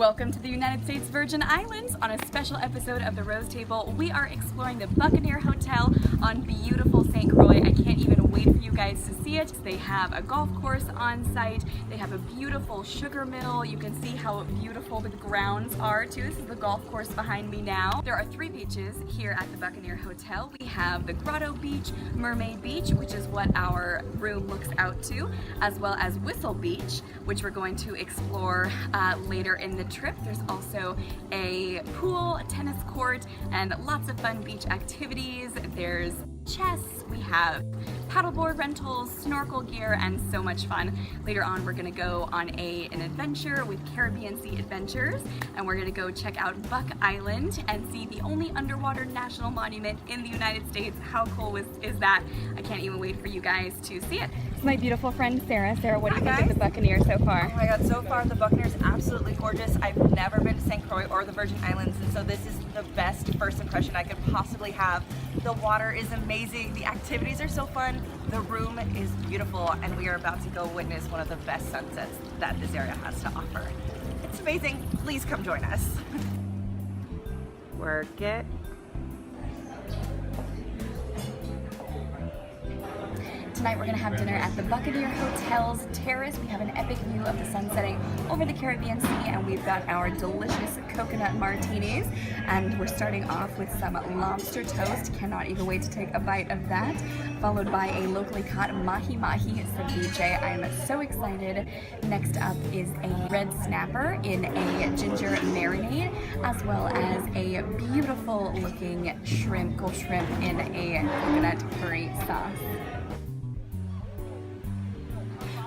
Welcome to the United States Virgin Islands. On a special episode of the Rose Table, we are exploring the Buccaneer Hotel on beautiful Saint Croix. I can't even wait for you guys to see it. They have a golf course on site. They have a beautiful sugar mill. You can see how beautiful the grounds are too. This is the golf course behind me now. There are 3 beaches here at the Buccaneer Hotel. We have the Grotto Beach, Mermaid Beach, which is what our room looks out to, as well as Whistle Beach, which we're going to explore later in the trip. There's also a pool, a tennis court, and lots of fun beach activities. There's chess, we have paddleboard rentals, snorkel gear, and so much fun. Later on, we're gonna go on an adventure with Caribbean Sea Adventures, and we're gonna go check out Buck Island and see the only underwater national monument in the United States. How cool is that? I can't even wait for you guys to see it. It's my beautiful friend Sarah. Sarah, what do you think of the Buccaneer so far? Oh my god, so far the Buccaneer is absolutely gorgeous. I've never been to Saint Croix or the Virgin Islands, and so this is the best first impression I could possibly have. The water is amazing, the activities are so fun, the room is beautiful, and we are about to go witness one of the best sunsets that this area has to offer. It's amazing. Please come join us. Work it. Tonight we're going to have dinner at the Buccaneer Hotel's Terrace. We have an epic view of the sun setting over the Caribbean Sea, and we've got our delicious coconut martinis. And we're starting off with some lobster toast. Cannot even wait to take a bite of that. Followed by a locally caught mahi-mahi ceviche. I'm so excited. Next up is a red snapper in a ginger marinade, as well as a beautiful looking shrimp, Gulf shrimp in a coconut curry sauce.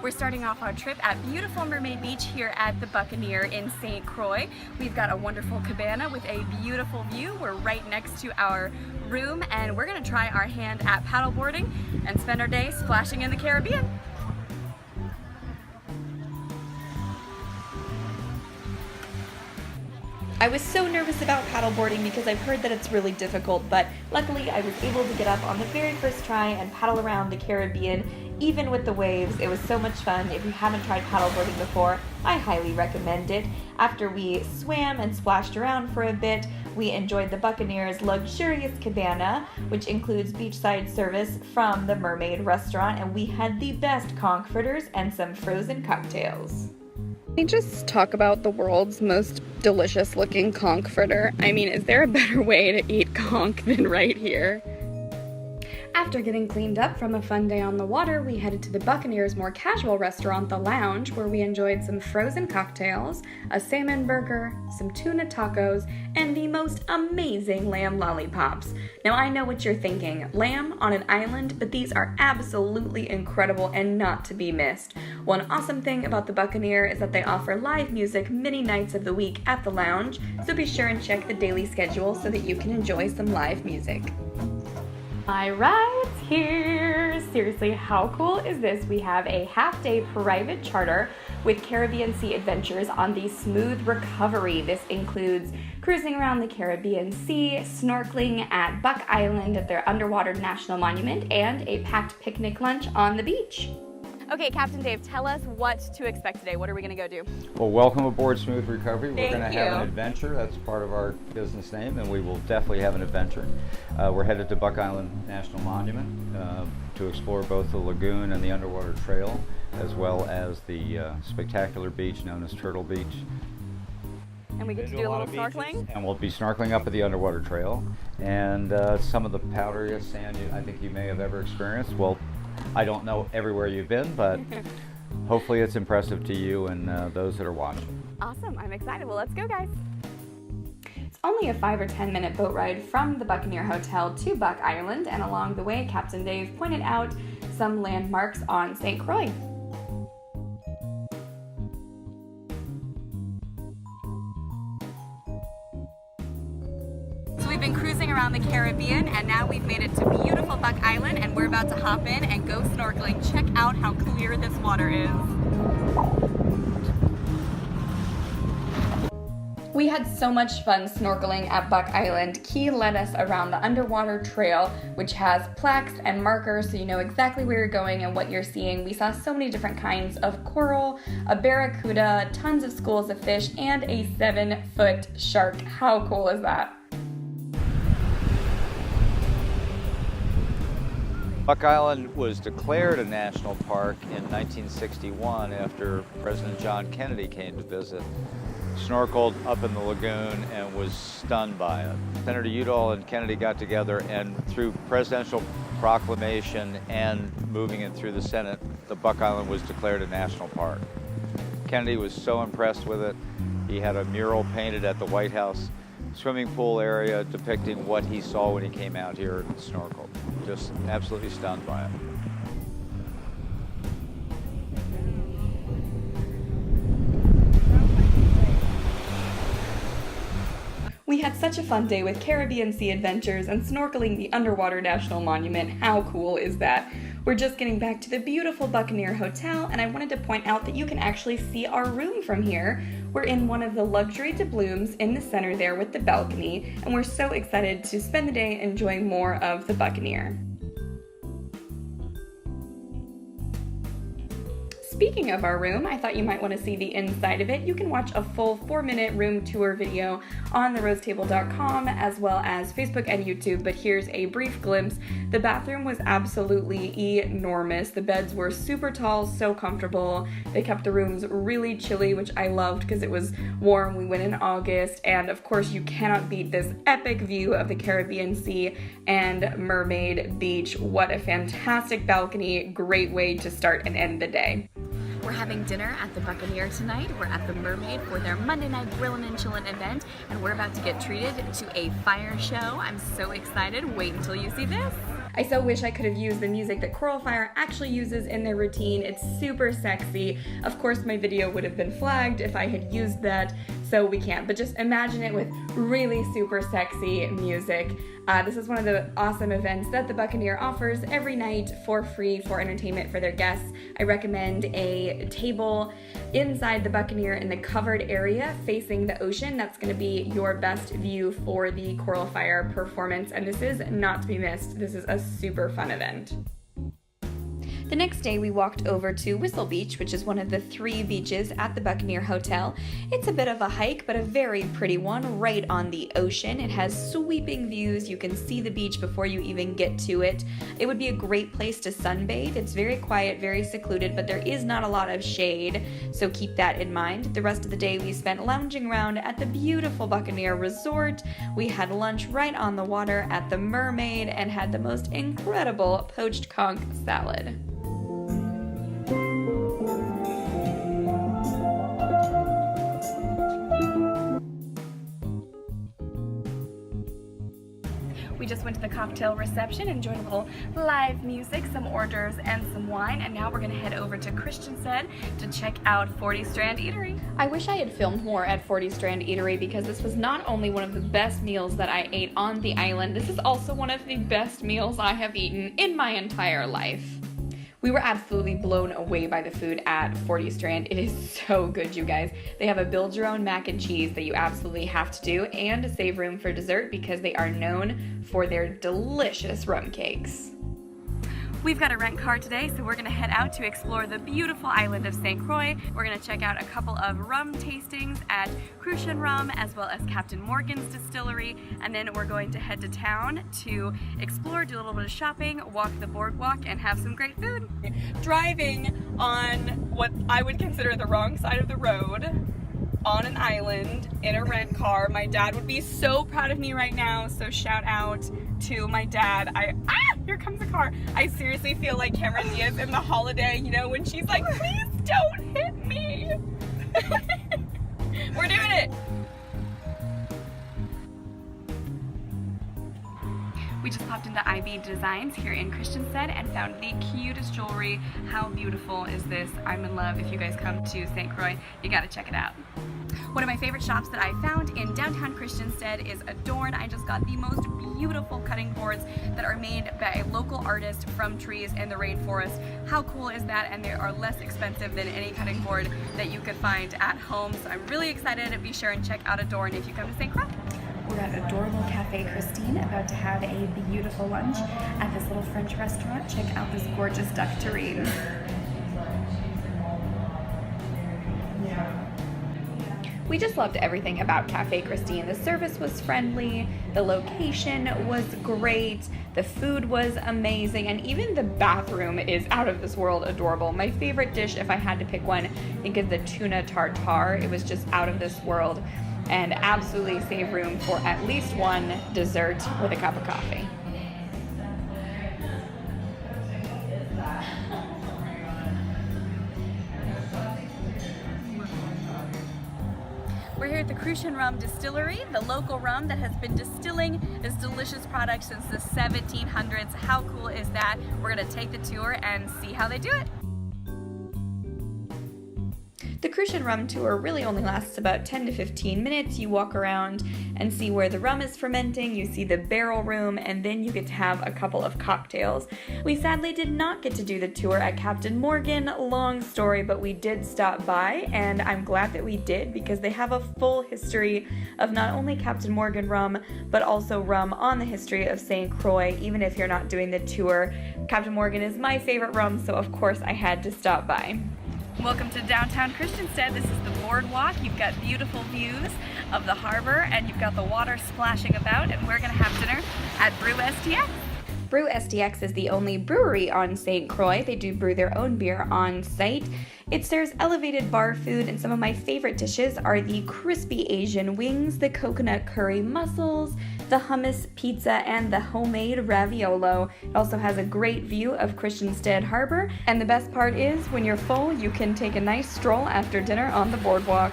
We're starting off our trip at beautiful Mermaid Beach here at the Buccaneer in Saint Croix. We've got a wonderful cabana with a beautiful view. We're right next to our room, and we're gonna try our hand at paddleboarding and spend our day splashing in the Caribbean. I was so nervous about paddleboarding because I've heard that it's really difficult, but luckily I was able to get up on the very first try and paddle around the Caribbean, even with the waves. It was so much fun. If you haven't tried paddleboarding before, I highly recommend it. After we swam and splashed around for a bit, we enjoyed the Buccaneer's luxurious cabana, which includes beachside service from the Mermaid restaurant, and we had the best conch fritters and some frozen cocktails. Let me just talk about the world's most delicious looking conch fritter. I mean, is there a better way to eat conch than right here? After getting cleaned up from a fun day on the water, we headed to the Buccaneer's more casual restaurant, The Lounge, where we enjoyed some frozen cocktails, a salmon burger, some tuna tacos, and the most amazing lamb lollipops. Now I know what you're thinking, lamb on an island, but these are absolutely incredible and not to be missed. One awesome thing about the Buccaneer is that they offer live music many nights of the week at The Lounge, so be sure and check the daily schedule so that you can enjoy some live music. My ride's here! Seriously, how cool is this? We have a half-day private charter with Caribbean Sea Adventures on the Smooth Recovery. This includes cruising around the Caribbean Sea, snorkeling at Buck Island at their underwater national monument, and a packed picnic lunch on the beach. Okay, Captain Dave, tell us what to expect today. What are we going to go do? Well, welcome aboard Smooth Recovery. Thank We're going to have an adventure. That's part of our business name, and we will definitely have an adventure. We're headed to Buck Island National Monument to explore both the lagoon and the underwater trail, as well as the spectacular beach known as Turtle Beach. And we get to do a little snorkeling? And we'll be snorkeling up at the underwater trail. And some of the powderiest sand I think you may have ever experienced. Well, I don't know everywhere you've been, but hopefully it's impressive to you and those that are watching. Awesome, I'm excited. Well, let's go, guys. It's only a 5 or 10 minute boat ride from the Buccaneer Hotel to Buck Island, and along the way, Captain Dave pointed out some landmarks on Saint Croix. We've been cruising around the Caribbean, and now we've made it to beautiful Buck Island, and we're about to hop in and go snorkeling. Check out how clear this water is. We had so much fun snorkeling at Buck Island. Key led us around the underwater trail, which has plaques and markers so you know exactly where you're going and what you're seeing. We saw so many different kinds of coral, a barracuda, tons of schools of fish, and a 7-foot shark. How cool is that? Buck Island was declared a national park in 1961 after President John Kennedy came to visit. Snorkeled up in the lagoon and was stunned by it. Senator Udall and Kennedy got together, and through presidential proclamation and moving it through the Senate, the Buck Island was declared a national park. Kennedy was so impressed with it, he had a mural painted at the White House swimming pool area depicting what he saw when he came out here and snorkeled. Just absolutely stunned by it. We had such a fun day with Caribbean Sea adventures and snorkeling the underwater national monument. How cool is that? We're just getting back to the beautiful Buccaneer Hotel, and I wanted to point out that you can actually see our room from here. We're in one of the luxury doubloons in the center there with the balcony, and we're so excited to spend the day enjoying more of the Buccaneer. Speaking of our room, I thought you might want to see the inside of it. You can watch a full 4-minute room tour video on therosetable.com as well as Facebook and YouTube, but here's a brief glimpse. The bathroom was absolutely enormous. The beds were super tall, so comfortable. They kept the rooms really chilly, which I loved because it was warm. We went in August, and of course you cannot beat this epic view of the Caribbean Sea and Mermaid Beach. What a fantastic balcony, great way to start and end the day. We're having dinner at the Buccaneer tonight. We're at the Mermaid for their Monday night grillin' and chillin' event, and we're about to get treated to a fire show. I'm so excited. Wait until you see this. I so wish I could have used the music that CoralFire actually uses in their routine. It's super sexy. Of course, my video would have been flagged if I had used that, so we can't. But just imagine it with really super sexy music. This is one of the awesome events that the Buccaneer offers every night for free for entertainment for their guests. I recommend a table inside the Buccaneer in the covered area facing the ocean. That's going to be your best view for the CoralFire performance, and this is not to be missed. This is a super fun event. The next day we walked over to Whistle Beach, which is one of the 3 beaches at the Buccaneer Hotel. It's a bit of a hike, but a very pretty one right on the ocean. It has sweeping views. You can see the beach before you even get to it. It would be a great place to sunbathe. It's very quiet, very secluded, but there is not a lot of shade, so keep that in mind. The rest of the day we spent lounging around at the beautiful Buccaneer Resort. We had lunch right on the water at the Mermaid and had the most incredible poached conch salad. We just went to the cocktail reception, enjoyed a little live music, some hors d'oeuvres, and some wine, and now we're gonna head over to Christiansted to check out 40 Strand Eatery. I wish I had filmed more at 40 Strand Eatery because this was not only one of the best meals that I ate on the island, this is also one of the best meals I have eaten in my entire life. We were absolutely blown away by the food at 40 Strand. It is so good, you guys. They have a build your own mac and cheese that you absolutely have to do, and to save room for dessert because they are known for their delicious rum cakes. We've got a rent car today, so we're gonna head out to explore the beautiful island of Saint Croix. We're gonna check out a couple of rum tastings at Cruzan Rum as well as Captain Morgan's Distillery, and then we're going to head to town to explore, do a little bit of shopping, walk the boardwalk, and have some great food. Driving on what I would consider the wrong side of the road on an island in a rent car. My dad would be so proud of me right now, so shout out to my dad. Here comes the car. I seriously feel like Cameron Diaz in The Holiday, you know, when she's like, please don't hit me. We're doing it. We just popped into IB Designs here in Christiansted and found the cutest jewelry. How beautiful is this? I'm in love. If you guys come to Saint Croix, you gotta check it out. One of my favorite shops that I found in downtown Christiansted is Adorn. I just got the most beautiful cutting boards that are made by a local artist from trees in the rainforest. How cool is that? And they are less expensive than any cutting board that you could find at home. So I'm really excited. Be sure and check out Adorn if you come to Saint Croix. We're at Adorable Cafe Christine, about to have a beautiful lunch at this little French restaurant. Check out this gorgeous duck terrine. We just loved everything about Cafe Christine. The service was friendly, the location was great, the food was amazing, and even the bathroom is out of this world adorable. My favorite dish, if I had to pick one, I think is the tuna tartare. It was just out of this world and absolutely save room for at least one dessert with a cup of coffee. We're here at the Cruzan Rum Distillery, the local rum that has been distilling this delicious product since the 1700s. How cool is that? We're gonna take the tour and see how they do it. The Cruzan Rum tour really only lasts about 10 to 15 minutes. You walk around and see where the rum is fermenting, you see the barrel room, and then you get to have a couple of cocktails. We sadly did not get to do the tour at Captain Morgan, long story, but we did stop by, and I'm glad that we did because they have a full history of not only Captain Morgan rum, but also rum on the history of Saint Croix, even if you're not doing the tour. Captain Morgan is my favorite rum, so of course I had to stop by. Welcome to downtown Christiansted. This is the boardwalk. You've got beautiful views of the harbor and you've got the water splashing about, and we're gonna have dinner at Brew STX. Brew STX is the only brewery on Saint Croix. They do brew their own beer on site. It serves elevated bar food, and some of my favorite dishes are the crispy Asian wings, the coconut curry mussels, the hummus pizza, and the homemade raviolo. It also has a great view of Christiansted Harbor, and the best part is when you're full, you can take a nice stroll after dinner on the boardwalk.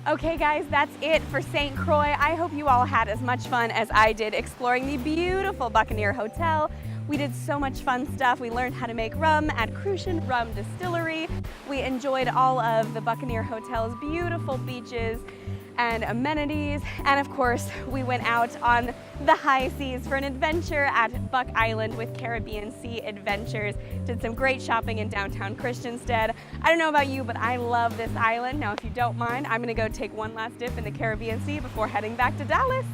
Okay guys, that's it for Saint Croix. I hope you all had as much fun as I did exploring the beautiful Buccaneer Hotel. We did so much fun stuff. We learned how to make rum at Cruzan Rum Distillery. We enjoyed all of the Buccaneer Hotel's beautiful beaches and amenities. And of course, we went out on the high seas for an adventure at Buck Island with Caribbean Sea Adventures. Did some great shopping in downtown Christiansted. I don't know about you, but I love this island. Now, if you don't mind, I'm gonna go take one last dip in the Caribbean Sea before heading back to Dallas.